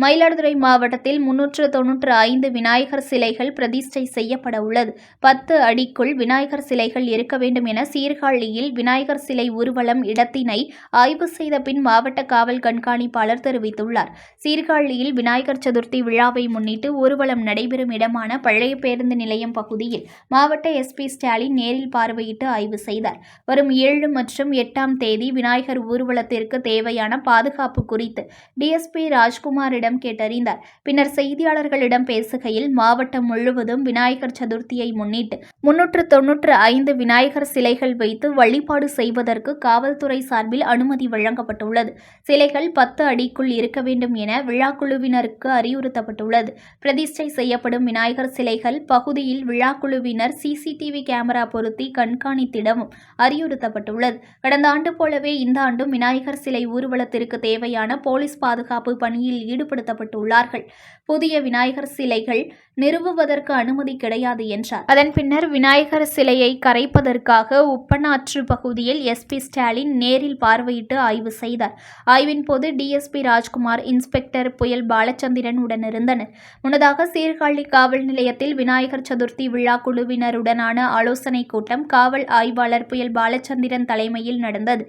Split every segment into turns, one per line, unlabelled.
மயிலாடுதுறை மாவட்டத்தில் 395 விநாயகர் சிலைகள் பிரதிஷ்டை செய்யப்பட உள்ளது. 10 அடிக்குள் விநாயகர் சிலைகள் இருக்க வேண்டும் என சீர்காழியில் விநாயகர் சிலை ஊர்வலம் இடத்தினை ஆய்வு செய்த பின் மாவட்ட காவல் கண்காணிப்பாளர் தெரிவித்துள்ளார். சீர்காழியில் விநாயகர் சதுர்த்தி விழாவை முன்னிட்டு ஊர்வலம் நடைபெறும் இடமான பழைய பேருந்து நிலையம் பகுதியில் மாவட்ட எஸ்பி ஸ்டாலின் நேரில் பார்வையிட்டு ஆய்வு செய்தார். வரும் 7 மற்றும் 8ஆம் தேதி விநாயகர் ஊர்வலத்திற்கு தேவையான பாதுகாப்பு குறித்து டிஎஸ்பி ராஜ்குமார் கேட்டறிந்தார். பின்னர் செய்தியாளர்களிடம் பேசுகையில் மாவட்டம் முழுவதும் விநாயகர் சதுர்த்தியை முன்னிட்டு 395 விநாயகர் சிலைகள் வைத்து வழிபாடு செய்வதற்கு காவல்துறை சார்பில் அனுமதி வழங்கப்பட்டுள்ளது. சிலைகள் 10 அடிக்குள் இருக்க வேண்டும் என விழாக்குழுவினருக்கு அறிவுறுத்தப்பட்டுள்ளது. பிரதிஷ்டை செய்யப்படும் விநாயகர் சிலைகள் பகுதியில் விழாக்குழுவினர் சிசிடிவி கேமரா பொருத்தி கண்காணித்திடவும் அறிவுறுத்தப்பட்டுள்ளது. கடந்த ஆண்டு போலவே இந்த ஆண்டும் விநாயகர் சிலை ஊர்வலத்திற்கு தேவையான போலீஸ் பாதுகாப்பு பணியில் ஈடுபடுத்தப்பட்டுள்ளார்கள். புதிய விநாயகர் சிலைகள் நிறுவுவதற்கு அனுமதி கிடையாது என்றார். அதன் பின்னர் விநாயகர் சிலையை கரைப்பதற்காக உப்பனாற்று பகுதியில் எஸ்பி ஸ்டாலின் நேரில் பார்வையிட்டு ஆய்வு செய்தார். ஆய்வின் போது டிஎஸ்பி ராஜ்குமார், இன்ஸ்பெக்டர் புயல் பாலச்சந்திரன் உடனிருந்தனர். முன்னதாக சீர்காழி காவல் நிலையத்தில் விநாயகர் சதுர்த்தி விழா குழுவினருடனான ஆலோசனைக் கூட்டம் காவல் ஆய்வாளர் புயல் பாலச்சந்திரன் தலைமையில் நடந்தது.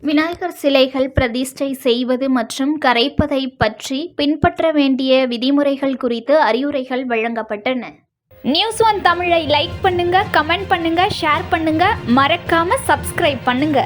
விநாயகர் சிலைகள் பிரதிஷ்டை செய்வது மற்றும் கரைப்பதை பற்றி பின்பற்ற வேண்டிய விதிமுறைகள் குறித்து அறிவுரைகள் வழங்கப்பட்டன. News1 தமிழை லைக் பண்ணுங்க, கமெண்ட் பண்ணுங்க, ஷேர் பண்ணுங்க, மறக்காம சப்ஸ்கிரைப் பண்ணுங்க.